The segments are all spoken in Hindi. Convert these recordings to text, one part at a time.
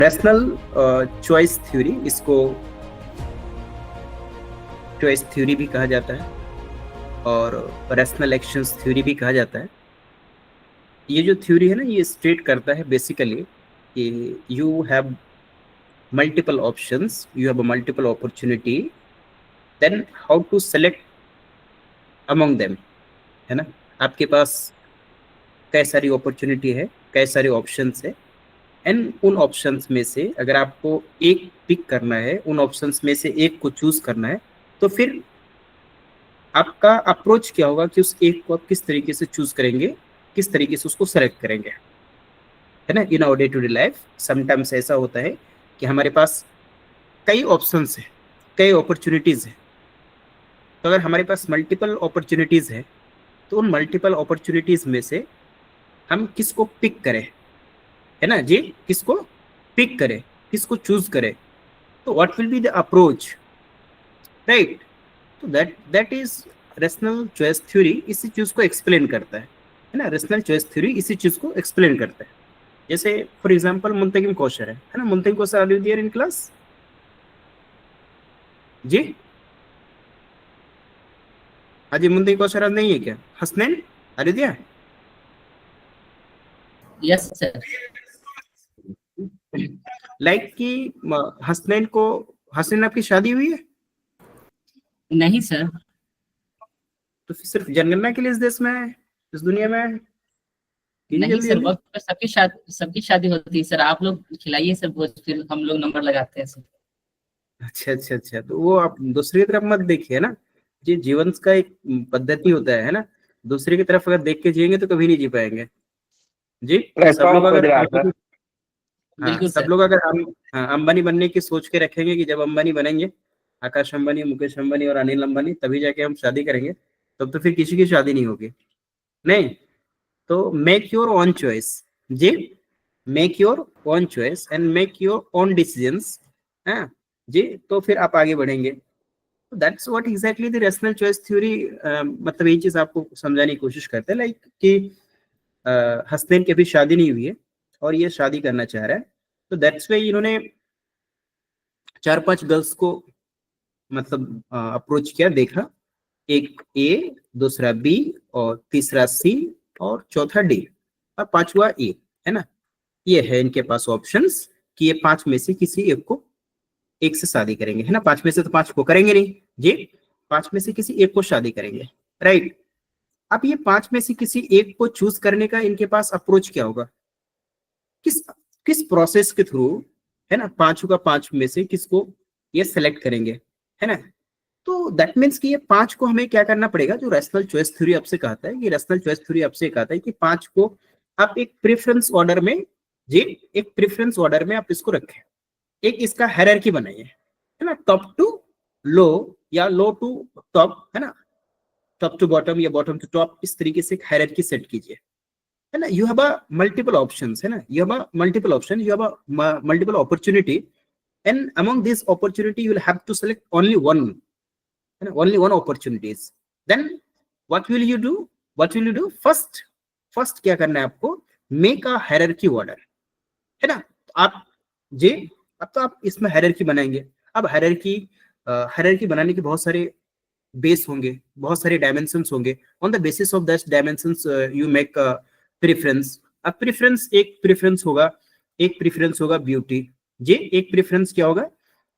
रैशनल चॉइस थ्योरी, इसको चॉइस थ्योरी भी कहा जाता है और रैशनल एक्शंस थ्योरी भी कहा जाता है। ये जो थ्योरी है ना, ये स्टेट करता है बेसिकली कि you have multiple options, you have a multiple opportunity, then how to select among them, है ना। आपके पास कई सारी अपॉर्चुनिटी है, कई सारे ऑप्शंस है, एंड उन ऑप्शंस में से अगर आपको एक पिक करना है, उन ऑप्शंस में से एक को चूज करना है, तो फिर आपका अप्रोच क्या होगा कि उस एक को आप किस तरीके से चूज करेंगे, किस तरीके से उसको सेलेक्ट करेंगे, है ना। In our day to day life sometimes ऐसा होता है कि हमारे पास कई ऑप्शंस है, कई अपॉर्चुनिटीज है। तो अगर हमारे पास मल्टीपल अपॉर्चुनिटीज है, तो उन मल्टीपल अपॉर्चुनिटीज में से हम किसको पिक करें, है ना जी, किसको पिक करें, किसको चूज करें, तो what will be the approach, right. तो that is rational choice theory, इसी चीज को एक्सप्लेन करता है ना। रेशनल चॉइस थ्योरी इसी चीज को एक्सप्लेन करता है। जैसे फॉर एग्जांपल मुंतकिम कौशर है ना। Muntakim Kausar are you there in class ji? हाँ जी, मुंतकिम कौशर आज नहीं है क्या? Hasnain are you there? Yes sir. Like कि हसनैन को, हसनैन आपकी शादी हुई है? नहीं सर। तो सिर्फ जनगणना के लिए इस देश में है, इस दुनिया में है? नहीं जल्दी सर, जल्दी। वक्त पर सबकी शादी होती है सर। आप लोग खिलाइए सर भोज, फिर हम लोग नंबर लगाते हैं सर। अच्छा अच्छा अच्छा, तो वो आप दूसरी की तरफ मत देखिए ना जी। जीवन का एक पद्धति होता है ना। दूसरे की तरफ अगर देख के जिएंगे तो कभी नहीं जी पाएंगे जी। सब लोग अगर हाँ, बिल्कुल सब सर। लोग अगर हम हाँ, अंबानी बनने की सोच के रखेंगे कि जब अंबानी बनेंगे, आकाश अंबानी, मुकेश अंबानी और अनिल अंबानी, तभी जाके हम शादी करेंगे, तब तो फिर किसी की शादी नहीं होगी। नहीं, तो मेक योर ओन चॉइस जी, make your own choice and make your own decisions, हाँ जी, तो फिर आप आगे बढ़ेंगे। That's what exactly the rational choice theory, मतलब ये चीज आपको समझाने की कोशिश करते हैं, लाइक कि हसनैन की अभी शादी नहीं हुई है और ये शादी करना चाह रहा है, तो दैट्स वाई इन्होंने 4-5 गर्ल्स को मतलब अप्रोच किया, देखा, एक ए, दूसरा बी और तीसरा सी और चौथा डी और पांचवा ए, है ना। ये है इनके पास ऑप्शंस कि ये 5 में से किसी एक को, एक से शादी करेंगे, है ना। 5 में से तो 5 को करेंगे नहीं जी, 5 में से किसी एक को शादी करेंगे, राइट। अब ये 5 में से किसी एक को चूज करने का इनके पास अप्रोच क्या होगा, किस किस प्रोसेस के थ्रू, है ना, पांचों का 5 में से किसको ये सेलेक्ट करेंगे, है ना। तो दैट मीन्स कि ये 5 को हमें क्या करना पड़ेगा, जो रैशनल चॉइस थ्योरी आपसे कहता है, ये रैशनल चॉइस थ्योरी आपसे कहता है कि 5 को आप एक प्रेफरेंस ऑर्डर में जी, एक प्रेफरेंस ऑर्डर में आप इसको रखें, एक इसका हायरार्की बनाइए, है ना, टॉप टू लो या लो टू टॉप, है ना, टॉप टू बॉटम या बॉटम टू टॉप, इस तरीके से एक हायरार्की सेट कीजिए, है ना। You have a multiple options, है ना, you have a multiple option, you have a multiple opportunity, and among this opportunity you will have to select only one, है ना, only one opportunities. Then what will you do, what will you do first, first क्या करना है आपको, मेक अ हायरार्की ऑर्डर, है ना। तो आप जी, अब तो आप इसमें हायरार्की बनाएंगे। अब हायरार्की, हायरार्की बनाने के बहुत सारे बेस होंगे, बहुत सारे डायमेंशंस होंगे। On the basis of that dimensions you make preference. अब प्रेफरेंस, एक प्रेफरेंस होगा, एक प्रेफरेंस होगा ब्यूटी जी, एक प्रेफरेंस क्या होगा,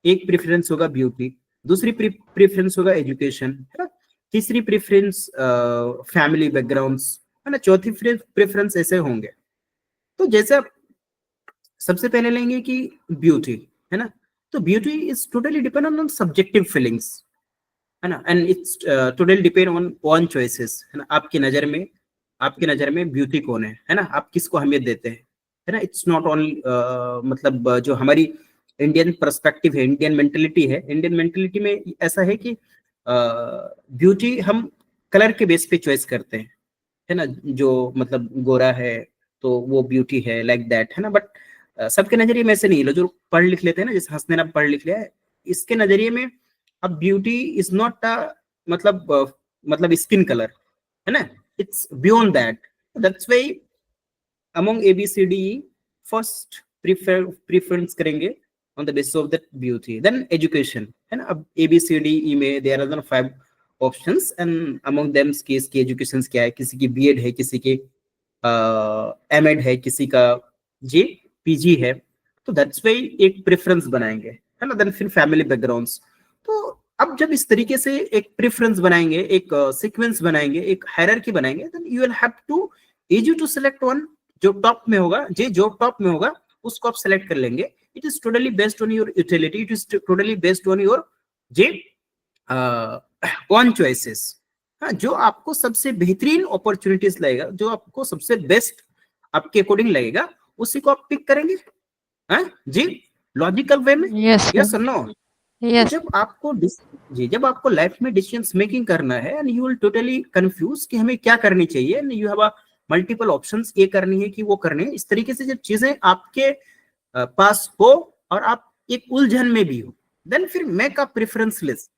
एक प्रेफरेंस होगा ब्यूटी, दूसरी प्रेफरेंस होगा एजुकेशन, है ना, तीसरी प्रेफरेंस फैमिली बैकग्राउंड्स, है ना, चौथी प्रेफरेंस ऐसे होंगे। तो जैसे आप सबसे पहले लेंगे कि ब्यूटी, है ना, तो beauty is totally depend on subjective feelings, है ना, and it's totally depend on own choices, है ना। आपकी नजर में, आपकी नजर में ब्यूटी कौन है ना, आप किसको अहमियत देते हैं, है ना। इट्स नॉट ओनली मतलब जो हमारी इंडियन पर्सपेक्टिव है, इंडियन मेंटेलिटी है, इंडियन मेंटेलिटी में ऐसा है कि ब्यूटी हम कलर के बेस पे चॉइस करते हैं, है ना। जो मतलब गोरा है तो वो ब्यूटी है, लाइक दैट, है ना। बट सबके नजरिए में ऐसे नहीं है। जो पढ़ लिख लेते हैं ना, जैसे हंसने, पढ़ लिख लिया है, इसके नजरिए में अब ब्यूटी इज नॉट अ मतलब स्किन कलर, है ना, it's beyond that. That's why among ABCDE, first preference करेंगे on the basis of that beauty. Then education है ना, अब ABCDE में there are 5 options and among them की एजुकेशन क्या है, किसी की बीएड है, किसी की एमएड है, किसी का जी पीजी है, तो दैट्स वाई एक प्रेफरेंस बनाएंगे है ना। देन फिर फैमिली बैकग्राउंड्स। तो अब जब इस तरीके से एक प्रेफरेंस बनाएंगे, एक सीक्वेंस बनाएंगे, एक हायरार्की बनाएंगे, then you will have to easy to select one. जो टॉप में होगा, जो टॉप में होगा उसको आप सेलेक्ट कर लेंगे। It is totally based on your utility, it is totally based on your J one choices. हाँ, जो आपको सबसे बेहतरीन अपॉर्चुनिटीज लगेगा, जो आपको सबसे बेस्ट आपके अकॉर्डिंग लगेगा, उसी को आप पिक करेंगे। हाँ जी, लॉजिकल वे में। यस और नो? Yes. जब आपको लाइफ में डिसीजन मेकिंग करना है and you will totally confuse कि हमें क्या करनी चाहिए, and you have a multiple options, ये करनी है कि वो करनी है। इस तरीके से जब चीजें आपके पास हो और आप एक उलझन में भी हो, देन फिर make a preference list,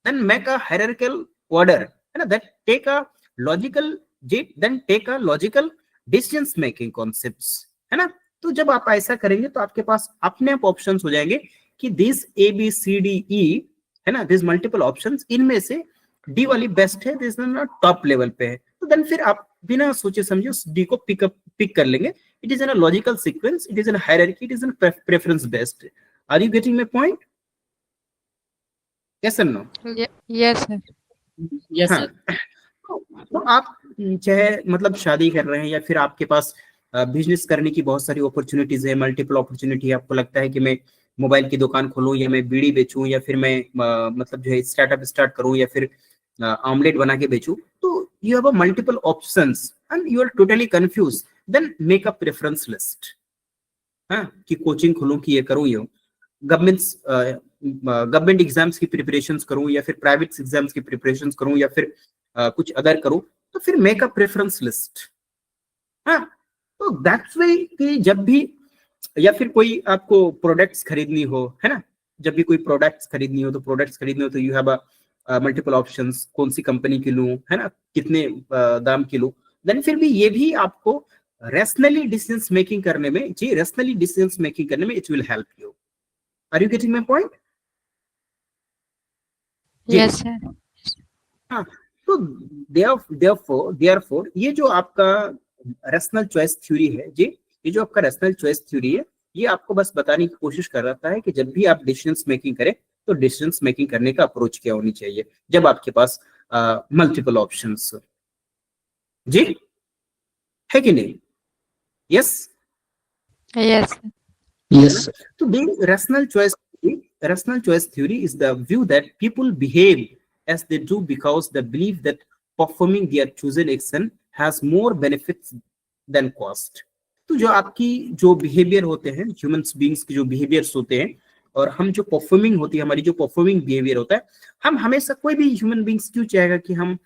then make a hierarchical order, है ना, that take a logical then take a logical decision making concepts, है ना। तो जब आप ऐसा करेंगे तो आपके पास अपने आप ऑप्शंस हो जाएंगे कि दिस ABCDE है ना, दिस मल्टीपल ऑप्शंस, इनमें से डी वाली बेस्ट है, दिस टॉप लेवल पे है। तो देन फिर आप बिना सोचे समझे उस डी को पिक कर लेंगे। It is in a logical sequence, it is in hierarchy, it is in preference based. Are you getting my point? Yes और नो? Yes, sir. यस हाँ, सर। तो आप चाहे मतलब शादी कर रहे हैं या फिर आपके पास बिजनेस करने की बहुत सारी अपॉर्चुनिटीज है, मल्टीपल अपॉर्चुनिटी है। आपको लगता है कि मैं मोबाइल की दुकान खोलूं, या मैं बीड़ी बेचूं, या फिर मैं मतलब जो है स्टार्टअप स्टार्ट करूं, या फिर ऑमलेट बना के बेचूं। तो you have a multiple options and you are totally confuse, then make a preference list. हाँ, कि कोचिंग खोलूं कि ये करूं, ये गवर्नमेंट एग्जाम्स की प्रिपरेशंस करूं, या फिर प्राइवेट एग्जाम्स की प्रिपरेशंस करूं, या फिर कुछ अदर करूं, तो फिर मेक अ प्रेफरेंस लिस्ट। हाँ, तो दैट्स वे कि जब भी, या फिर कोई आपको प्रोडक्ट्स खरीदनी हो, है ना, जब भी कोई प्रोडक्ट्स खरीदनी हो तो you have a multiple options, कौन सी कंपनी की लूं, है ना, कितने दाम की लूं। देन फिर भी ये भी आपको रैशनली डिसीजंस मेकिंग करने में it will help you. Are you getting my point? Yes, sir. हाँ, तो देयरफॉर ये जो आपका रैशनल चॉइस थ्योरी है जी, ये जो आपका रैशनल चॉइस थ्योरी है, ये आपको बस बताने की कोशिश कर रहा है कि जब भी आप डिसीजंस मेकिंग करें तो डिसीजंस मेकिंग करने का अप्रोच क्या होनी चाहिए जब आपके पास मल्टीपल ऑप्शंस जी, है कि नहीं? Yes. Yes, sir. Yes, sir. So the rational choice theory is the view that people behave as they do because they believe that performing their chosen action has more benefits than cost. तो जो आपकी जो बिहेवियर होते हैं, ह्यूमन बीइंग्स की जो बिहेवियर्स होते हैं, और हम जो परफॉर्मिंग होती है, हमारी जो परफॉर्मिंग बिहेवियर होता है, हम हमेशा, कोई भी ह्यूमन बीइंग्स क्यों चाहेगा कि हम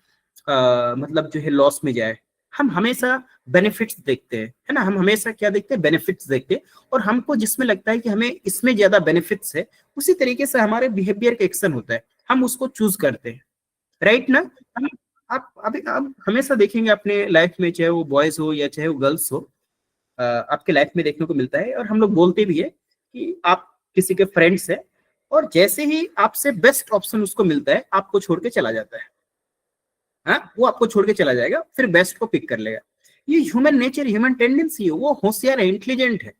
मतलब जो है लॉस में जाए। हम हमेशा बेनिफिट्स देखते हैं, है ना, हम हमेशा क्या देखते हैं, बेनिफिट्स देखते हैं। और हमको जिसमें लगता है कि हमें इसमें ज्यादा बेनिफिट्स है, उसी तरीके से हमारे बिहेवियर का एक्शन होता है, हम उसको चूज करते हैं, राइट ना। हम आप हमेशा देखेंगे अपने लाइफ में, चाहे वो बॉयज हो या चाहे वो गर्ल्स हो, आपके लाइफ में देखने को मिलता है, और हम लोग बोलते भी है कि आप किसी के फ्रेंड्स है, और जैसे ही आपसे बेस्ट ऑप्शन उसको मिलता है, आपको छोड़ के चला जाता है। हाँ, वो आपको छोड़ के चला जाएगा, फिर बेस्ट को पिक कर लेगा। ये ह्यूमन नेचर, ह्यूमन टेंडेंसी है। वो होशियार है, इंटेलिजेंट है।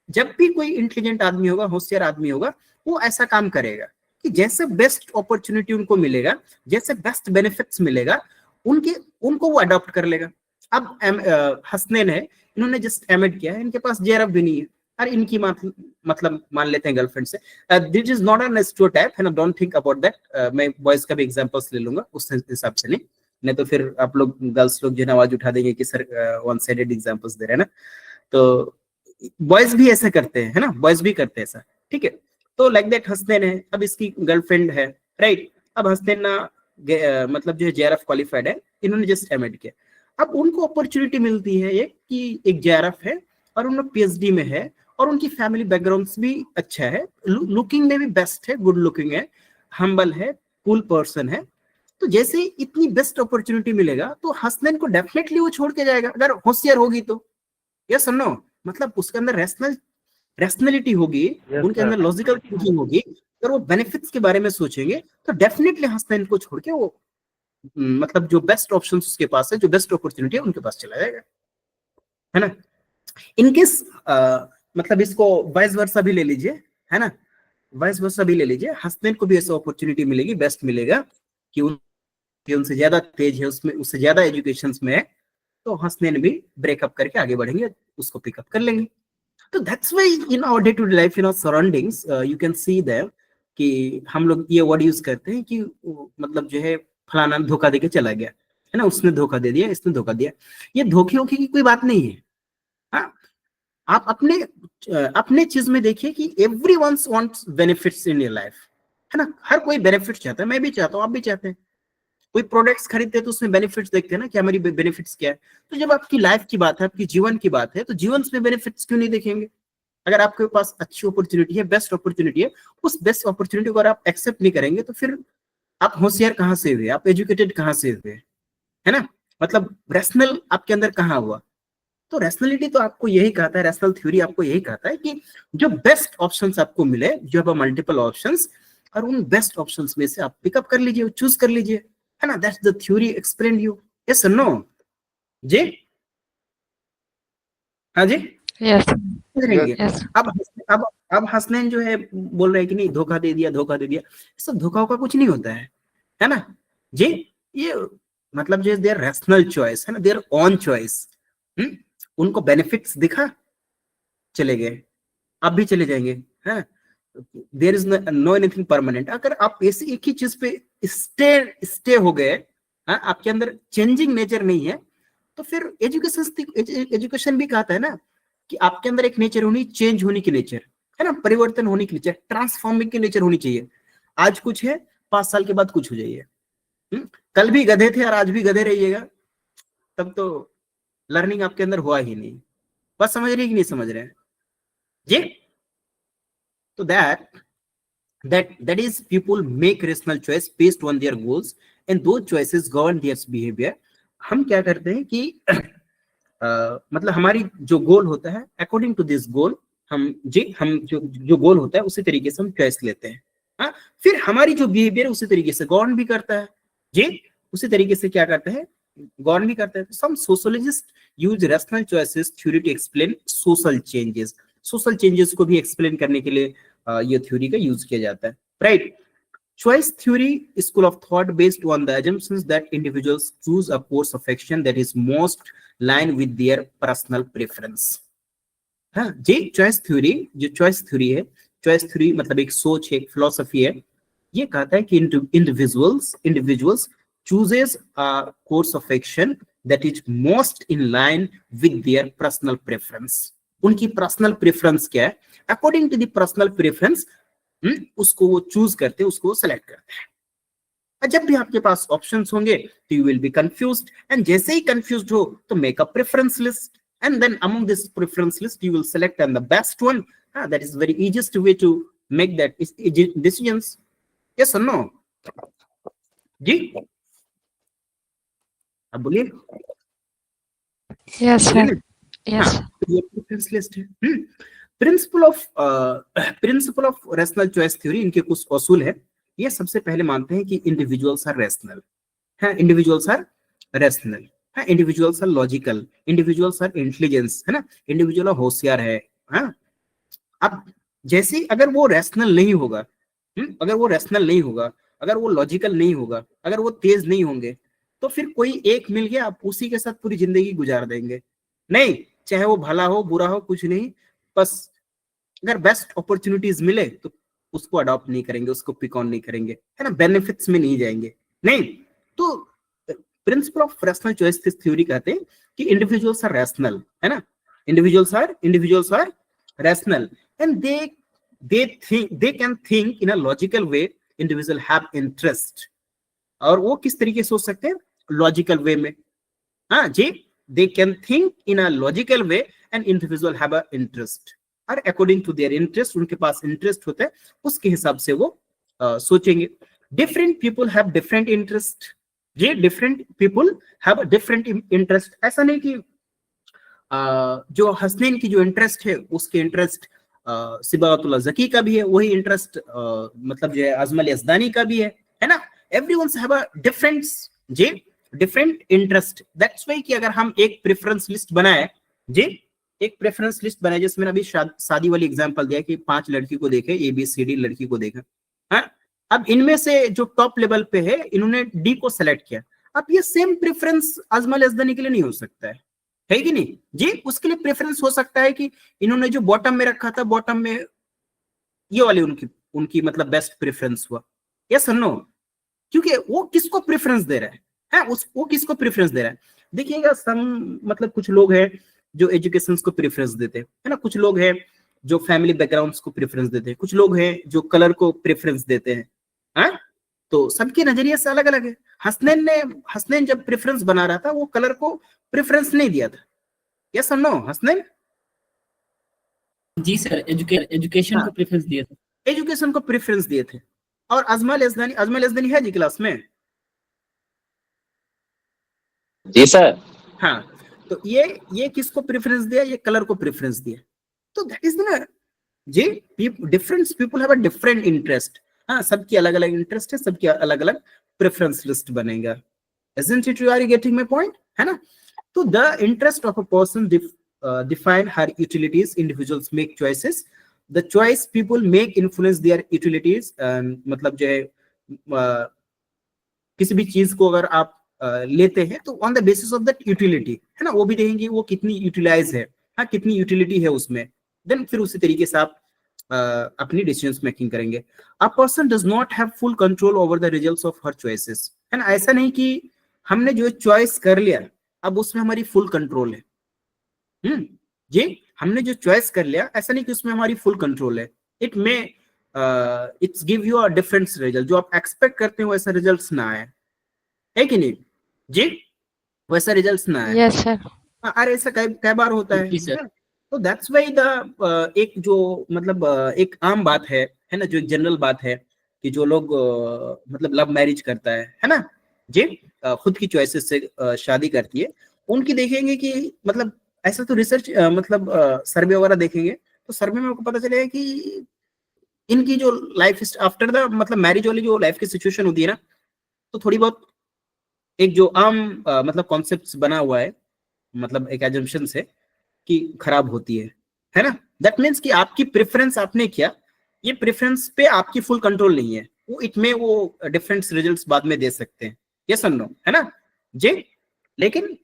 जब भी कोई इंटेलिजेंट आदमी होगा, होशियार आदमी होगा, वो ऐसा काम करेगा कि जैसे बेस्ट अपॉर्चुनिटी उनको मिलेगा, जैसे बेस्ट बेनिफिट्स मिलेगा, उनको वो अडॉप्ट कर लेगा। अब हसनैन है, इन्होंने जस्ट एमएड किया है, इनके पास जेआरएफ भी नहीं है, और इनकी मतलब मान लेते हैं गर्लफ्रेंड से। This is not an stereotype, है ना, डोंट थिंक अबाउट दैट। मैं बॉयज का भी एग्जांपल्स ले लूंगा, उस हिसाब से नहीं तो फिर आप लोग गर्ल्स लोग जो है आवाज उठा देंगे कि सर वन साइडेड एग्जांपल्स दे रहे हैं ना। तो बॉयज भी ऐसा करते हैं, है ना, बॉयज भी करते हैं ऐसा, ठीक है। तो लाइक दैट हसनैन है, अब इसकी गर्लफ्रेंड है, राइट। अब हसनैन ना मतलब जो है जेआरएफ क्वालिफाइड है, इन्होंने जस्ट एमएड किया। अब उनको अपॉर्चुनिटी मिलती है एक जेआरएफ है, और उन लोग पीएचडी में है, और उनकी फैमिली बैकग्राउंड भी अच्छा है, लुकिंग में भी बेस्ट है, गुड लुकिंग है, हम्बल है, कूल पर्सन है। तो जैसे इतनी बेस्ट अपॉर्चुनिटी मिलेगा तो हसनैन को डेफिनेटली वो छोड़ के जाएगा, अगर होशियार होगी तो। यस और नो? मतलब उसके अंदर रैशनल रैशनैलिटी होगी, उनके अंदर लॉजिकल थिंकिंग होगी, अगर वो बेनिफिट्स के बारे में सोचेंगे तो डेफिनेटली हंसनैन को छोड़ के वो मतलब जो बेस्ट ऑप्शन उसके पास है, जो बेस्ट अपॉर्चुनिटी है उनके पास चला जाएगा, है ना। इनकेस मतलब इसको वाइस वर्सा भी ले लीजिए, है ना, वाइस वर्सा भी ले लीजिए, हंसनैन को भी ऐसा अपॉर्चुनिटी मिलेगी, बेस्ट मिलेगा कि उनसे ज्यादा तेज है, उसमें उससे ज्यादा एजुकेशन में है, तो हंसनैन भी ब्रेकअप करके आगे बढ़ेंगे, उसको पिकअप कर लेंगे। तो that's why in our day to day life, in our surroundings you can see that कि हम लोग ये वर्ड यूज करते हैं कि मतलब जो है फलाना धोखा देके चला गया, है ना, उसने धोखा दे दिया, इसने धोखा दिया। ये धोखे वोखे की कोई बात नहीं है। हाँ, आप अपने चीज में देखिए कि everyone wants benefits in your life, है ना, हर कोई बेनिफिट चाहता है, मैं भी चाहता हूँ, आप भी चाहते हैं। कोई प्रोडक्ट्स खरीदते हैं तो उसमें बेनिफिट्स देखते हैं ना कि हमारी बेनिफिट्स क्या है। तो जब आपकी लाइफ की बात है, आपकी जीवन की बात है, तो जीवन में बेनिफिट्स क्यों नहीं देखेंगे? अगर आपके पास अच्छी अपॉर्चुनिटी है, बेस्ट अपॉर्चुनिटी है, उस बेस्ट अपॉर्चुनिटी को अगर आप एक्सेप्ट नहीं करेंगे तो फिर आप होशियार कहाँ से हुए, आप एजुकेटेड कहाँ से हुए, है ना, मतलब रैशनल आपके अंदर कहाँ हुआ? तो रैशनलिटी तो आपको यही कहता है, रैशनल थ्योरी आपको यही कहता है कि जो बेस्ट ऑप्शंस आपको मिले, जो है मल्टीपल ऑप्शंस, और उन बेस्ट ऑप्शंस में से आप पिकअप कर लीजिए, चूज कर लीजिए, है ना। That's the theory explain you. Yes और नो जी? हाँ जी, Yes. रहेंगे। Yes. अब हसनैन जो है बोल रहे हैं कि नहीं धोखा दे दिया, धोखा दे दिया, सब धोखा का कुछ नहीं होता है ना जी। ये मतलब जो देयर रैशनल चॉइस है ना, देयर ओन चॉइस, उनको बेनिफिट्स दिखा, चले गए, आप भी चले जाएंगे, है। There is no anything permanent. अगर आप ऐसी एक ही चीज पे स्टे हो गए, आपके अंदर चेंजिंग नेचर नहीं है, तो फिर एजुकेशन भी कहता है ना कि आपके अंदर एक नेचर होनी, चेंज होने की नेचर, है ना, परिवर्तन होने की नेचर, ट्रांसफॉर्मिंग की नेचर होनी चाहिए। आज कुछ है, 5 साल के बाद कुछ हो जाइए। कल भी गधे थे और आज भी गधे रहिएगा, तब तो लर्निंग आपके अंदर हुआ ही नहीं। बस समझ रहे कि नहीं समझ रहे हैं जी? तो that is people make rational choice based on their goals and those choices govern their behavior। हम क्या करते हैं कि मतलब हमारी जो गोल होता है, अकॉर्डिंग टू दिस गोल हम जो गोल होता है उसी तरीके से हम चॉइस लेते हैं। हाँ, फिर हमारी जो बिहेवियर उसी तरीके से गवर्न भी करता है जी, उसी तरीके से क्या करता है, गवर्न भी करता है। Some sociologist use rational choices theory to explain social changes. Social changes को भी एक्सप्लेन करने के लिए ये थ्योरी का यूज किया जाता है, right. Choice theory is school of thought based on the assumptions that individuals choose a course of action that is most line with their personal preference। हाँ जी, चॉइस थ्योरी, जो चॉइस थ्योरी है, चॉइस थ्योरी मतलब एक सोच है, एक फिलोसफी है। ये कहता है कि individuals chooses a course of action that is most in line with their personal preference. उनकी पर्सनल प्रेफरेंस क्या है, according to the personal preference उसको वो चूज करते हैं, उसको वो सेलेक्ट करते हैं। जब भी आपके पास ऑप्शंस होंगे तो you will be confused, and जैसे ही कंफ्यूज्ड हो तो make a preference list, and then among this preference list you will select and the best one। that is very easiest way to make that decisions। yes or no जी? अब बोलिए। Yes, sir. Yes. ये प्रेफरेंस लिस्ट है। Principal of rational choice theory, इनके कुछ असूल है। ये सबसे पहले मानते हैं कि इंडिविजुअल्स आर रैशनल, है, इंडिविजुअल्स आर रैशनल, है, individuals are logical, individuals are intelligence, है ना, इंडिविजुअल होशियार है। अब जैसे अगर वो रैशनल नहीं होगा, अगर वो रैशनल नहीं होगा, अगर वो लॉजिकल नहीं होगा, अगर वो तेज नहीं होंगे, तो फिर कोई एक मिल गया, आप उसी के साथ पूरी जिंदगी गुजार देंगे। नहीं, चाहे वो भला हो बुरा हो कुछ नहीं, बस अगर बेस्ट अपॉर्चुनिटीज मिले तो उसको अडॉप्ट नहीं करेंगे, उसको पिक ऑन नहीं करेंगे, है ना, बेनिफिट्स में नहीं जाएंगे। नहीं, तो principle of rational choice theory कहते हैं कि इंडिविजुअल्स आर रैशनल, है ना, individuals are rational and they can think in a logical way। individual have interest, और वो किस तरीके से सोच सकते हैं, लॉजिकल वे में। हाँ जी, they can think in a logical way and individual have a interest, और अकॉर्डिंग टू देयर इंटरेस्ट, उनके पास इंटरेस्ट होता है, उसके हिसाब से वो सोचेंगे। Different people have different interest जी, different people have different interest. ऐसा नहीं कि जो हसनैन की जो इंटरेस्ट है उसके इंटरेस्ट सिबातुल्लाह ज़की का भी है, वही इंटरेस्ट मतलब जो है अजमल यज़दानी का भी है ना। एवरीवन हैव अ डिफरेंट जी डिफरेंट इंटरेस्ट। दैट्स वाई कि अगर हम एक प्रेफरेंस लिस्ट बनाए जी, एक प्रेफरेंस लिस्ट बनाए, जैसे मैंने अभी शादी वाली एग्जांपल दिया कि 5 लड़की को देखे, ABCD लड़की को देखा, हाँ, अब इनमें से जो टॉप लेवल पे है इन्होंने D को सेलेक्ट किया। अब ये सेम प्रेफरेंस अजमल यज़दानी के लिए नहीं हो सकता है कि नहीं जी। उसके लिए प्रेफरेंस हो सकता है कि इन्होंने जो बॉटम में रखा था, बॉटम में ये वाली उनकी उनकी मतलब बेस्ट प्रेफरेंस हुआ। यस और नो? क्योंकि वो किसको प्रेफरेंस दे रहा है वो किसको प्रेफरेंस दे रहा है। देखिएगा, सम मतलब कुछ लोग हैं जो एजुकेशन को प्रेफरेंस देते हैं, है ना, कुछ लोग हैं जो फैमिली बैकग्राउंड्स को प्रेफरेंस देते हैं, कुछ लोग हैं जो कलर को प्रेफरेंस देते हैं, हाँ? तो सबके नजरिए से अलग अलग है। हसनैन जब प्रेफरेंस बना रहा था वो कलर को प्रेफरेंस नहीं दिया था। यस और नो हसनैन? जी सर, एजुकेशन हाँ, को प्रेफरेंस दिए थे। एजुकेशन को प्रेफरेंस दिए थे। और अजमल यज़दानी है जी क्लास में? जी सर। हाँ, तो ये किसको प्रेफरेंस दिया? ये कलर को प्रेफरेंस दिया। तो दैट इज द जी, different people have a different interest. हाँ, सबकी अलग अलग इंटरेस्ट है, सबकी अलग अलग प्रेफरेंस लिस्ट बनेगा। Isn't it? You are getting my point? है ना? तो the interest of a person define her utilities. Individuals make choices. The choice people make influence their utilities. मतलब जो है किसी भी चीज को अगर आप लेते हैं तो on the basis of that utility, है ना, वो भी देखेंगे वो कितनी यूटिलाइज है, हाँ, कितनी यूटिलिटी है उसमें, देन फिर उसी तरीके से आप अपनी डिसीजन मेकिंग करेंगे। A person does not have full control over the results of her choices, है ना। ऐसा नहीं कि हमने जो चॉइस कर लिया अब उसमें हमारी फुल कंट्रोल है। जी, हमने जो चॉइस कर लिया ऐसा नहीं कि उसमें हमारी फुल कंट्रोल है। It may it's give you a different result, जो आप एक्सपेक्ट करते हो वैसा रिजल्ट्स ना आए, है कि नहीं जी, वैसा रिजल्ट्स ना आए। Yes, sir. अरे ऐसा कई बार होता है। जी सर। तो दैट्स वाई द एक जो मतलब एक आम बात है ना, जो एक जनरल बात है कि जो लोग मतलब लव मैरिज करता है ना जी, खुद की चॉइसेस से शादी करती है, उनकी देखेंगे कि मतलब ऐसा तो रिसर्च मतलब सर्वे वगैरह देखेंगे तो सर्वे में आपको पता चलेगा कि इनकी जो लाइफ आफ्टर द मतलब मैरिज वाली जो लाइफ की सिचुएशन होती है ना, तो थोड़ी बहुत एक जो आम मतलब कॉन्सेप्ट बना हुआ है, मतलब एक एजम्पशन से कि खराब होती है ना। दैट मीन्स कि आपकी प्रेफरेंस आपने किया, ये प्रेफरेंस पे आपकी फुल कंट्रोल नहीं है, वो इट में वो डिफरेंट रिजल्ट्स बाद में दे सकते हैं। यस और नो, है ना जी। लेकिन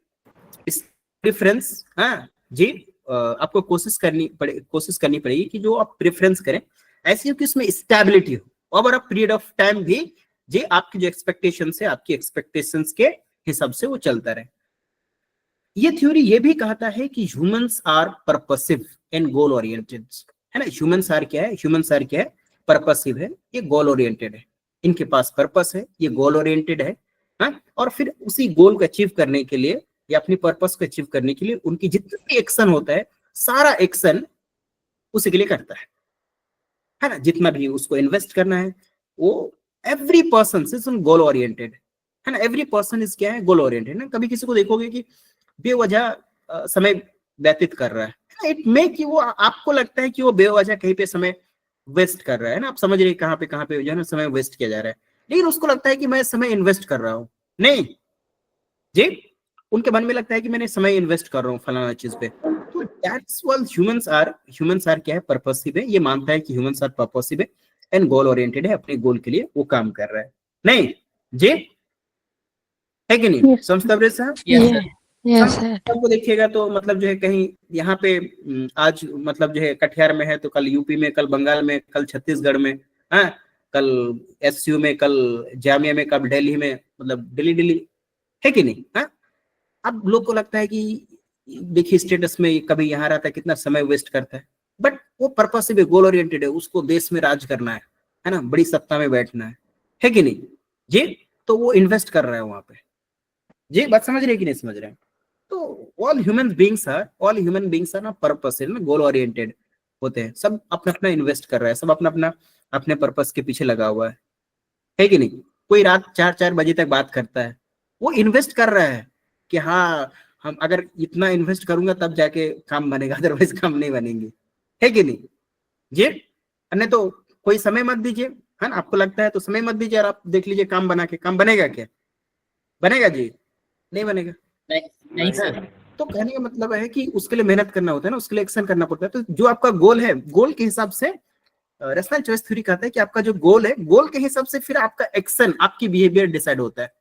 इस प्रेफरेंस, हाँ जी, आपको कोशिश करनी पड़ेगी कि जो आप प्रेफरेंस करें ऐसी हो कि उसमें स्टेबिलिटी हो over a period of time भी, जी आपकी जो एक्सपेक्टेशन है आपकी एक्सपेक्टेशंस के हिसाब से वो चलता रहे। ये थ्योरी ये भी कहता है कि humans are purposive and goal oriented, है ना। ह्यूमंस आर क्या है? पर्पसिव है, ये गोल ओरिएंटेड है। इनके पास पर्पस है, ये गोल ओरिएंटेड है, हाँ? और फिर उसी गोल को अचीव करने के लिए या अपनी पर्पस को अचीव करने के लिए उनकी जितना भी एक्शन होता है, सारा एक्शन उसी के लिए करता है ना। जितना भी उसको इन्वेस्ट करना है वो every person is goal oriented, है ना। एवरी पर्सन इज क्या है? गोल ओरिएंटेड ना। कभी किसी को देखोगे कि बेवजह समय व्यतीत कर रहा है, इट मे कि वो आपको लगता है कि वो बेवजह कहीं पे समय वेस्ट कर रहा है ना, आप समझ रहे कहाँ पे जो है ना समय वेस्ट किया जा रहा है, लेकिन उसको लगता है कि मैं समय इन्वेस्ट कर रहा हूँ। नहीं जी, उनके मन में लगता है कि मैंने समय इन्वेस्ट कर रहा हूँ फलाना चीज पे। तो दैट्स व्हाट ह्यूमंस आर क्या है? पर्पसिव है। ये मानता है कि ह्यूमंस आर पर्पसिव है एंड गोल ओरिएंटेड है, अपने गोल के लिए वो काम कर रहा है। नहीं जी, है कि नहीं? समझता है साहब? Yes Yeah. Sir. Yes, sir. सबको देखिएगा तो मतलब जो है कहीं यहाँ पे आज मतलब जो है कटिहार में है तो कल यूपी में, कल बंगाल में, कल छत्तीसगढ़ में, हाँ, कल SU में, कल जामिया में, कल दिल्ली में, मतलब दिल्ली, है कि नहीं? हाँ, अब लोग को लगता है कि देखिए स्टेटस में कभी यहाँ रहता है, कितना समय वेस्ट करता है, बट वो पर्पस से भी गोल ओरिएंटेड है, उसको देश में राज करना है ना, बड़ी सत्ता में बैठना है कि नहीं जी? तो वो इन्वेस्ट कर रहा है वहां पे। जी, बात समझ रहे हैं कि नहीं समझ रहे हैं? तो ऑल ह्यूमन बीइंग्स आर ना पर्पस ना गोल ओरिएंटेड होते हैं। सब अपना अपना इन्वेस्ट कर रहा है, सब अपना अपना अपने पर्पस के पीछे लगा हुआ है कि नहीं? कोई रात 4-4 बजे तक बात करता है, वो इन्वेस्ट कर रहा है कि हाँ हम अगर इतना इन्वेस्ट करूंगा तब जाके काम बनेगा, अदरवाइज काम नहीं बनेंगे, है कि नहीं जी, अन्य तो कोई समय मत दीजिए, है ना, आपको लगता है तो समय मत दीजिए और आप देख लीजिए काम बना के, काम बनेगा क्या? बनेगा जी? नहीं बनेगा। नहीं नहीं सर। हाँ, तो कहने का मतलब है कि उसके लिए मेहनत करना होता है ना, उसके लिए एक्शन करना पड़ता है। तो जो आपका गोल है, गोल के हिसाब से रेशनल चॉइस थ्योरी कहता है कि आपका जो गोल है, गोल के हिसाब से फिर आपका एक्शन, आपकी बिहेवियर डिसाइड होता है,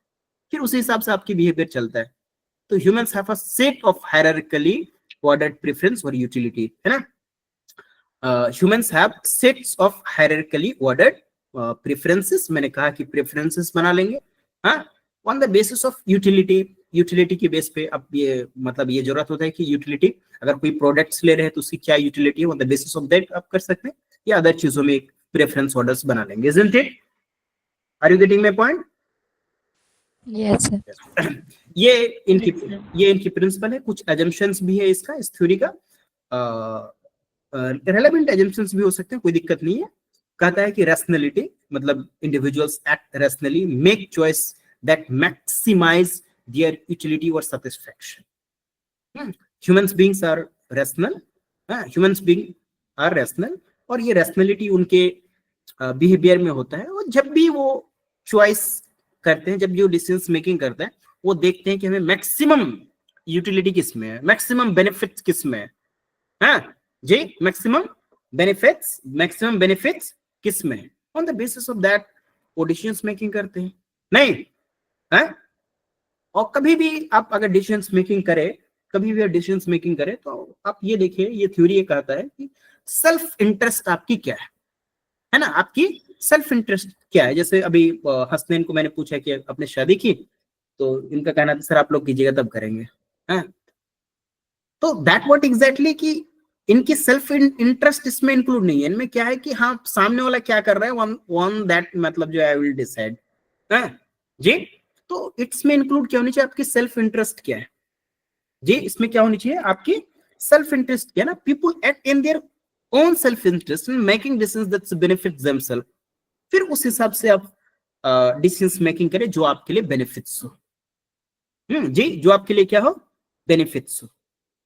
फिर उसी हिसाब से आपकी बिहेवियर चलता है। तो humans have a set of hierarchically ordered preference और यूटिलिटी, है ना। Humans have sets of hierarchically ordered preferences, मैंने कहा कि प्रेफरेंसेस बना लेंगे, हाँ, on the basis of utility, utility के बेस पे। अब ये मतलब ये जरूरत होता है कि यूटिलिटी, अगर कोई प्रोडक्ट्स ले रहे हैं तो उसकी क्या यूटिलिटी है, on the basis of that आप कर सकते हैं, या अदर चीजों में प्रेफरेंस ऑर्डर्स बना लेंगे। Isn't it? Are you getting my point? Yes, sir. ये इनकी Yes, sir. ये इनकी प्रिंसिपल है। कुछ एजम्पशंस भी है इसका, इस थ्योरी का, रेलेवेंट एजम्पशंस भी हो सकते हैं, कोई दिक्कत नहीं है। कहता है कि रैशनैलिटी मतलब individuals act rationally, make choice that maximize their utility और satisfaction. Humans beings are rational, humans being are rational, और ये रैशनैलिटी उनके बिहेवियर में होता है। और जब भी वो चॉइस करते हैं, जब जो डिसीजन मेकिंग करते हैं, वो देखते हैं कि हमें मैक्सिमम यूटिलिटी किस में है, मैक्सिमम बेनिफिट्स किस में है, हाँ जी, मैक्सिमम बेनिफिट्स किस में है, on the basis of that वो डिसीजन मेकिंग करते हैं। नहीं है? और कभी भी आप अगर डिसीजन मेकिंग करें, कभी भी डिसीजन मेकिंग करें, तो आप ये देखिए, ये थ्योरी ये कहता है कि सेल्फ इंटरेस्ट आपकी क्या है ना, आपकी सेल्फ इंटरेस्ट क्या है। जैसे अभी हसनैन को मैंने पूछा कि आपने शादी की, तो इनका कहना था सर आप लोग कीजिएगा तब करेंगे, है? तो दैट व्हाट एग्जैक्टली कि इनकी सेल्फ इंटरेस्ट इसमें इंक्लूड नहीं है। इनमें क्या है कि हाँ, सामने वाला क्या कर रहा है, वन दैट मतलब जो आई विल डिसाइड, है जी। तो इसमें इंक्लूड क्या होनी चाहिए, आपकी सेल्फ इंटरेस्ट क्या है जी, इसमें क्या होनी चाहिए, आपकी सेल्फ इंटरेस्ट क्या है ना। People act in their own self interest in making decisions that benefit themselves, फिर उस हिसाब से आप डिसीजंस मेकिंग करें जो आपके लिए बेनिफिट्स हो, जी, जो आपके लिए क्या हो, बेनिफिट्स हो।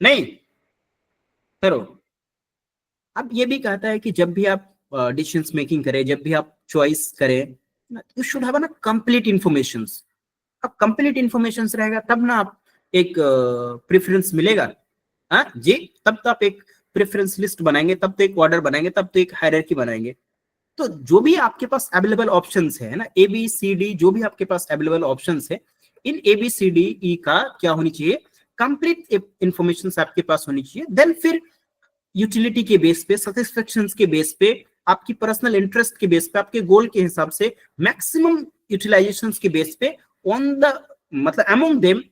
नहीं करो। अब ये भी कहता है कि जब भी आप डिसीजंस मेकिंग करें, जब भी आप चॉइस करें, यू शुड हैव ना कंप्लीट इंफॉर्मेशंस। अब कंप्लीट इंफॉर्मेशंस रहेगा तब ना आप एक प्रेफरेंस मिलेगा, हाँ जी, तब तो आप एक प्रेफरेंस लिस्ट बनाएंगे, तब तो एक ऑर्डर बनाएंगे, तब तो एक हायरार्की बनाएंगे। तो जो भी आपके पास अवेलेबल ऑप्शंस है ना, ए बी सी डी, जो भी आपके पास अवेलेबल ऑप्शंस है, इन A B C D E का क्या होनी चाहिए, कंप्लीट इंफॉर्मेशन आपके पास होनी चाहिए। देन फिर यूटिलिटी के बेस पे, सेटिस्फेक्शन के बेस पे, आपकी पर्सनल इंटरेस्ट के बेस पे, आपके गोल के हिसाब से, मैक्सिमम यूटिलाइजेशन के बेस पे, ऑन द मतलब among them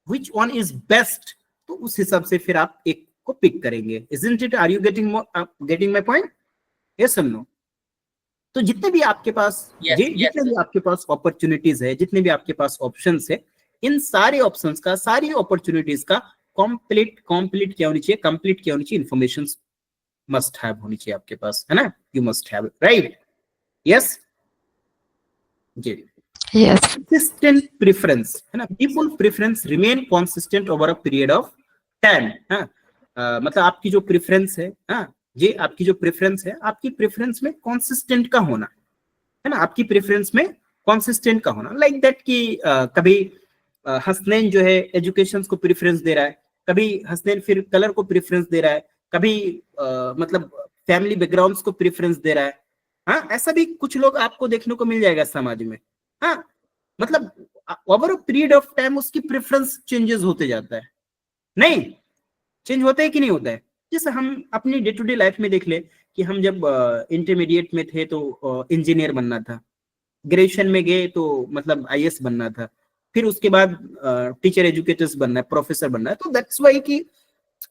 which one is best, तो उस हिसाब से फिर आप एक को पिक करेंगे। Isn't it? Are you getting my point? Yes or no? तो जितने भी आपके पास Yes, जी, yes, जितने भी sir. आपके पास अपॉर्चुनिटीज है, जितने भी आपके पास ऑप्शंस है, इन सारे ऑप्शंस का, सारी अपॉर्चुनिटीज का कंप्लीट क्या होनी चाहिए, कंप्लीट क्या होनी चाहिए, इंफॉर्मेशन मस्ट हैव होनी चाहिए आपके पास, है ना, you must have, right? Yes जी। Yes. Consistent preference, है ना, people preference remain consistent over a period of time, हाँ, मतलब आपकी जो प्रेफरेंस है, हाँ ये आपकी जो प्रेफरेंस है, आपकी प्रेफरेंस में कंसिस्टेंट का होना, है ना, आपकी प्रेफरेंस में कंसिस्टेंट का होना, लाइक दैट कि कभी हसनैन जो है एजुकेशन को प्रेफरेंस दे रहा है, कभी हसनैन फिर कलर को प्रेफरेंस दे रहा है, कभी मतलब फैमिली बैकग्राउंड्स को प्रेफरेंस दे रहा है, हाँ, ऐसा भी कुछ लोग आपको देखने को मिल जाएगा समाज में, हाँ, मतलब over a period of time उसकी प्रेफरेंस चेंजेस होते जाता है। नहीं चेंज होता है कि नहीं होता है? जैसे हम अपनी डे टू डे लाइफ में देख ले कि हम जब इंटरमीडिएट में थे तो इंजीनियर बनना था, ग्रेजुएशन में गए तो मतलब आईएएस बनना था, फिर उसके बाद टीचर एजुकेटर्स बनना है, प्रोफेसर बनना है। तो दैट्स वाई कि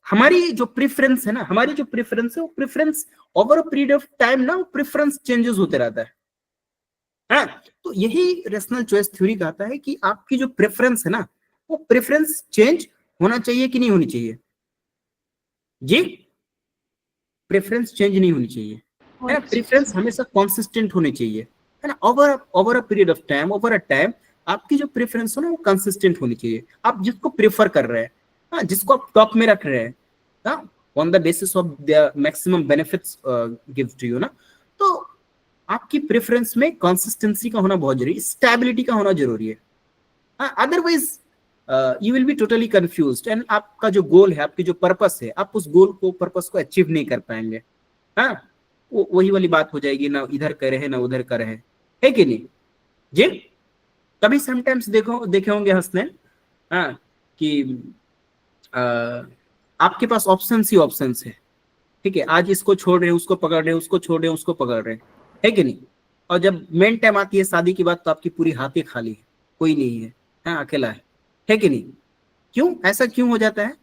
हमारी जो प्रेफरेंस है ना, हमारी जो प्रेफरेंस है, वो preference over a period of time ना, प्रेफरेंस चेंजेस होते रहता है, हाँ। तो यही रेशनल चॉइस थ्योरी कहता है कि आपकी जो प्रेफरेंस है ना, वो प्रेफरेंस चेंज होना चाहिए कि नहीं होनी चाहिए जी, प्रेफरेंस चेंज नहीं होनी चाहिए, है ना, प्रेफरेंस हमेशा कंसिस्टेंट होनी चाहिए, है ना, over a period of time, over a time आपकी जो प्रेफरेंस हो ना, वो कंसिस्टेंट होनी चाहिए। आप जिसको प्रेफर कर रहे हैं, हाँ, जिसको आप टॉप में रख रहे हैं, हाँ, on the basis of the maximum benefits give to you ना। तो आपकी प्रेफरेंस में कंसिस्टेंसी का होना बहुत जरूरी है, स्टेबिलिटी का होना जरूरी है, otherwise you will be totally confused and आपका जो गोल है, आपकी जो पर्पस है, आप उस गोल को पर्पस को अचीव नहीं कर पाएंगे। हाँ, वही वाली बात हो जाएगी, ना इधर करे है ना उधर करे है कि नहीं जी। कभी समटाइम्स देखे होंगे हंसने, हाँ, कि आपके पास ऑप्शन ही ऑप्शन है, ठीक है, आज इसको छोड़ रहे हैं उसको पकड़ रहे हैं, उसको छोड़ रहे हैं उसको पकड़ रहे हैं, है कि नहीं। और जब मेन टाइम आती है शादी की बात, तो आपकी पूरी हाथें खाली है, कोई नहीं है, हाँ, अकेला है कि नहीं। क्यों ऐसा क्यों हो जाता है?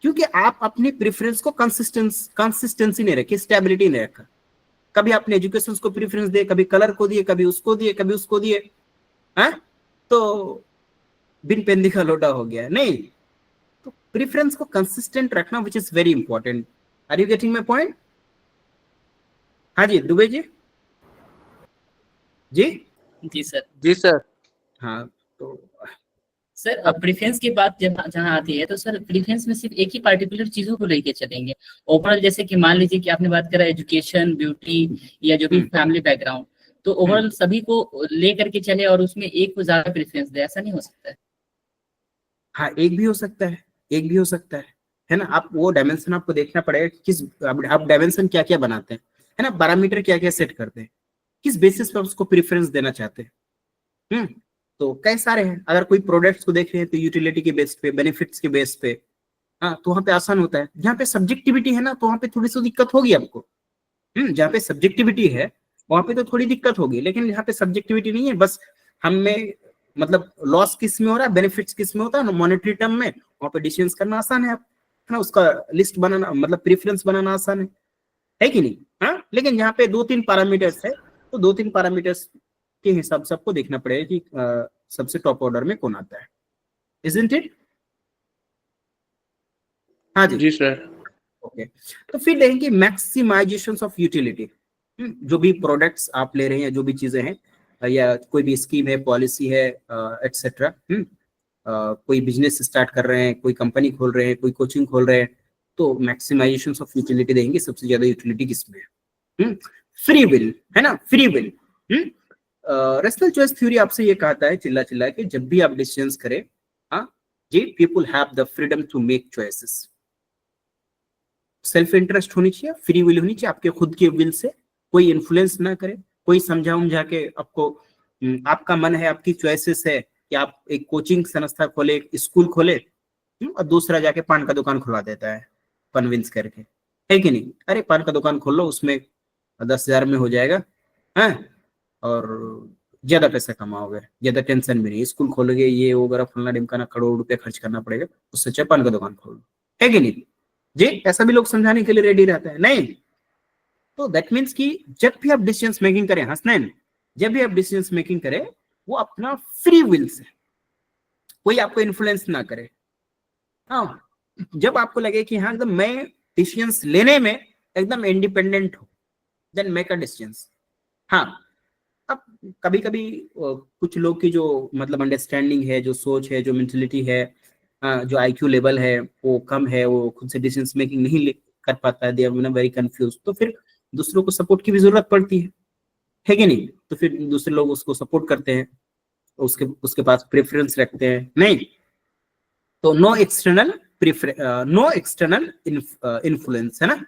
क्योंकि आप अपनी प्रेफरेंस को कंसिस्टेंसी नहीं रखी, स्टेबिलिटी नहीं रखा। कभी आपने एजुकेशन को प्रेफरेंस दिए, कभी कलर को दिए, कभी उसको दिए, कभी उसको दिए, हाँ, तो बिन पेंदी का लोटा हो गया नहीं। तो प्रेफरेंस को कंसिस्टेंट रखना which is very important. Are you getting my point? हाँ जी दुबे जी। जी जी सर। जी सर। हाँ, तो सर अब प्रेफरेंस की बात जहाँ आती है, तो सर प्रेफरेंस में सिर्फ एक ही पार्टिकुलर चीजों को लेके चलेंगे ओवरऑल, जैसे कि मान लीजिए कि आपने बात करा एजुकेशन, ब्यूटी या जो भी फैमिली बैकग्राउंड, तो ओवरऑल सभी को ले करके चले और उसमें एक को ज्यादा प्रेफरेंस दे, ऐसा नहीं हो सकता है? हाँ, एक भी हो सकता है, एक भी हो सकता है ना। आप वो डायमेंशन आपको देखना पड़ेगा कि किस आप डायमेंशन क्या क्या बनाते हैं, है ना, पैरामीटर क्या क्या सेट करते हैं, किस बेसिस पर उसको प्रेफरेंस देना चाहते हैं। तो कई सारे हैं। अगर कोई प्रोडक्ट्स को देख रहे हैं तो यूटिलिटी के बेस पे, बेनिफिट्स के बेस पे, हाँ, तो वहाँ पे आसान होता है। जहाँ पे सब्जेक्टिविटी है ना, तो वहाँ पे थोड़ी सी दिक्कत होगी आपको। जहाँ पे सब्जेक्टिविटी है वहाँ पे तो थोड़ी दिक्कत होगी, लेकिन यहाँ पे सब्जेक्टिविटी नहीं है, बस हमें मतलब लॉस किस में हो रहा है, बेनिफिट्स किस में होता है, मॉनेटरी टर्म में, वहाँ पे डिसीजन करना आसान है, आप है ना, उसका लिस्ट बनाना मतलब प्रेफरेंस बनाना आसान है कि नहीं। हाँ, लेकिन यहाँ पे 2-3 पैरामीटर्स है, तो 2-3 पैरामीटर्स के हिसाब से आपको देखना पड़ेगा कि सबसे टॉप ऑर्डर में कौन आता है, इजंट इट? हाँ जी जी सर। ओके। तो फिर देखेंगे मैक्सिमाइजेशन ऑफ यूटिलिटी। जो भी प्रोडक्ट्स आप ले रहे हैं, जो भी चीजें हैं, या कोई भी स्कीम है, पॉलिसी है, एटसेट्रा, कोई बिजनेस स्टार्ट कर रहे हैं, कोई कंपनी खोल रहे हैं, कोई कोचिंग खोल रहे हैं, तो मैक्सिमाइजेशन ऑफ यूटिलिटी देंगे। सबसे ज्यादा यूटिलिटी किसमें है? फ्री विल, है ना, free will. Rational choice theory आपसे ये कहता है चिल्ला चिल्ला के, जब भी आप डिसीजंस करें, हाँ जी, people have the freedom to make choices. Self interest होनी चाहिए, फ्री विल होनी चाहिए, आपके खुद के विल से, कोई इन्फ्लुएंस ना करे, कोई समझा उमझा के आपको, आपका मन है, आपकी चॉइसेस है कि आप एक कोचिंग संस्था खोले, एक स्कूल खोले, और दूसरा जाके पान का दुकान खुलवा देता है कन्विंस करके, है कि नहीं। अरे पान का दुकान खोल लो, उसमें 10,000 में हो जाएगा, हाँ, और ज्यादा पैसा कमाओगे, ज्यादा टेंशन भी नहीं। स्कूल खोलोगे, ये वगैरह फलना ढिमकाना, करोड़ रुपए खर्च करना पड़ेगा, उससे अच्छा पान का दुकान खोल लो, है कि नहीं जी। ऐसा भी लोग समझाने के लिए रेडी रहते हैं नहीं। तो दैट मीन्स कि जब भी आप डिसीजन मेकिंग करें, हसनैन, जब भी आप डिसीजन मेकिंग करें, वो अपना फ्री विल से, कोई आपको इन्फ्लुएंस ना करे। हाँ, जब आपको लगे कि हाँ एकदम मैं डिसीजंस लेने में एकदम इंडिपेंडेंट हूं, देन मेक अ डिसीजंस। हाँ, अब कभी कभी कुछ लोग की जो मतलब अंडरस्टैंडिंग है, जो सोच है, जो मेंटलिटी है, जो आईक्यू लेवल है वो कम है, वो खुद से डिसीजन मेकिंग नहीं कर पाता है, दे आर वेरी कंफ्यूज, तो फिर दूसरों को सपोर्ट की भी जरूरत पड़ती है कि नहीं। तो फिर दूसरे लोग उसको सपोर्ट करते हैं, उसके उसके पास प्रेफरेंस रखते हैं नहीं। तो नो एक्सटर्नल इन्फ्लुएंस, है ना,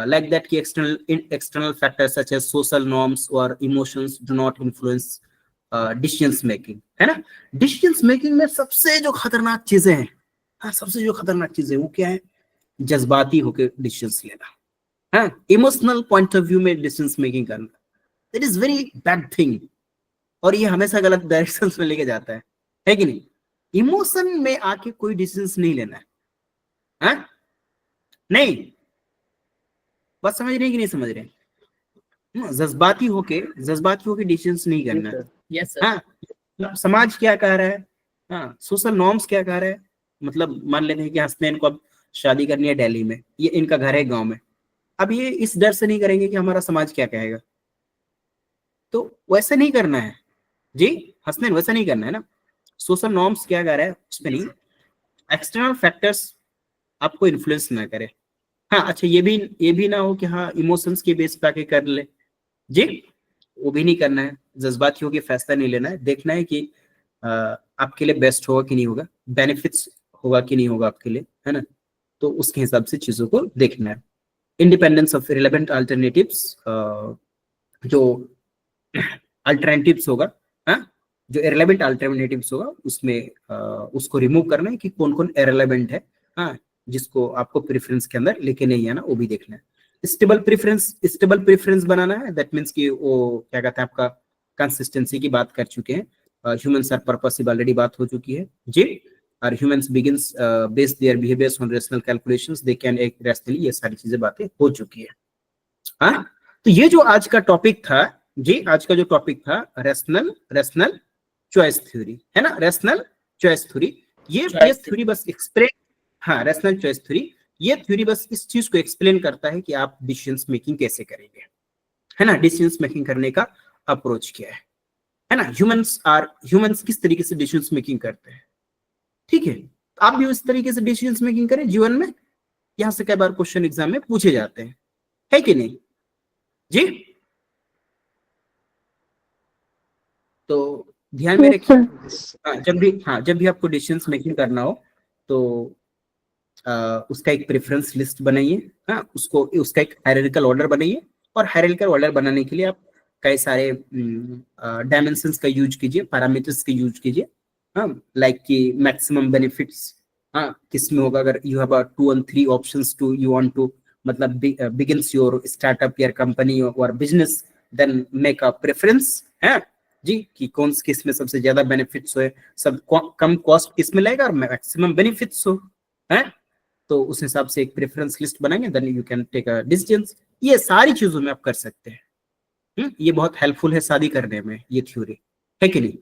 like that कि external factors such as social norms or emotions do not influence decisions making, है ना। decisions making में सबसे जो खतरनाक चीजें हैं, हाँ, सबसे जो खतरनाक चीजें वो क्या है? जज्बाती होकर डिसीजंस लेना, हाँ, इमोशनल पॉइंट ऑफ व्यू में डिसीजंस मेकिंग करना, that is very bad thing, और ये हमेशा गलत डायरेक्शन में लेके जाता है कि नहीं। इमोशन में आके कोई डिसीजंस नहीं लेना है, हाँ? नहीं, बात समझ रहे हैं कि नहीं समझ रहे हैं? जज्बाती होके डिसीजंस नहीं करना है। Yes sir. हाँ, समाज क्या कह रहा है, हाँ, सोशल नॉर्म्स क्या कह रहा है, मतलब मान लेते हैं कि हसनैन को अब शादी करनी है दिल्ली में, ये इनका घर है गांव में, अब ये इस डर से नहीं करेंगे कि हमारा समाज क्या कहेगा, तो वैसे नहीं करना है जी हसनैन, वैसा नहीं करना है ना। सोशल नॉर्म्स क्या कह रहा है उस पर नहीं, एक्सटर्नल फैक्टर्स आपको इन्फ्लुएंस ना करे, हाँ अच्छा, ये भी ना हो कि हाँ इमोशंस के बेस पे आके कर ले जी, वो भी नहीं करना है। जज्बाती होकर फैसला नहीं लेना है, देखना है कि आपके लिए बेस्ट होगा कि नहीं होगा, बेनिफिट्स होगा कि नहीं होगा आपके लिए, है ना। तो उसके हिसाब से चीजों को देखना है। इंडिपेंडेंस ऑफ रिलेवेंट अल्टरनेटिव्स, जो अल्टरनेटिव्स होगा, हाँ, जो इरेलेवेंट अल्टरनेटिव्स होगा उसमें उसको रिमूव करना है कि कौन कौन इरेलेवेंट है, हाँ, जिसको आपको प्रेफरेंस के अंदर लेके नहीं आना, वो भी देखना है। स्टेबल प्रेफरेंस बनाना है, दैट मीन्स कि वो क्या कहते हैं, आपका कंसिस्टेंसी की बात कर चुके हैं। ह्यूमंस आर पर्पसिव, ऑलरेडी बात हो चुकी है जी। और humans begins base their behaviours on rational calculations, they can act rationally, ये सारी चीजें बातें हो चुकी है। हाँ, तो ये जो आज का टॉपिक था जी, आज का जो टॉपिक था रेशनल चॉइस थ्योरी, है ना, रेशनल चॉइस थ्योरी। ये थ्योरी बस एक्सप्लेन, हाँ, रेशनल चॉइस थ्योरी, ये थ्योरी बस इस चीज को एक्सप्लेन करता है कि आप डिसीजंस मेकिंग कैसे करेंगे, है ना, डिसीजंस मेकिंग करने का अप्रोच क्या है ना। ह्यूमंस किस तरीके से डिसीजंस मेकिंग करते हैं, ठीक है। आप भी उस तरीके से डिसीजंस मेकिंग करें जीवन में। यहां से कई बार क्वेश्चन एग्जाम में पूछे जाते हैं, है कि नहीं जी। तो ध्यान में रखिए, जब भी आपको डिसीजंस मेकिंग करना हो तो उसका एक प्रेफरेंस लिस्ट बनाइए, हाँ, उसका एक हायरार्किकल ऑर्डर बनाइए। और हायरार्किकल ऑर्डर बनाने के लिए आप कई सारे डायमेंशंस का यूज कीजिए, पैरामीटर्स का यूज कीजिए, हाँ, लाइक कि मैक्सिमम बेनिफिट्स, हाँ, किस में होगा। अगर यू हैव 2 और 3 options to you want to मतलब बिगिंस योर स्टार्टअप या कंपनी और business, then make a preference, है जी, कि कौन किस में सबसे ज्यादा बेनिफिट्स हो, सब कम कॉस्ट किस में लगेगा और मैक्सिमम बेनिफिट्स हो, है। तो उस हिसाब से एक प्रेफरेंस लिस्ट बनाएंगे, then you can take a decision. ये सारी चीजों में आप कर सकते हैं। ये बहुत हेल्पफुल है शादी करने में, ये थ्योरी, है कि नहीं।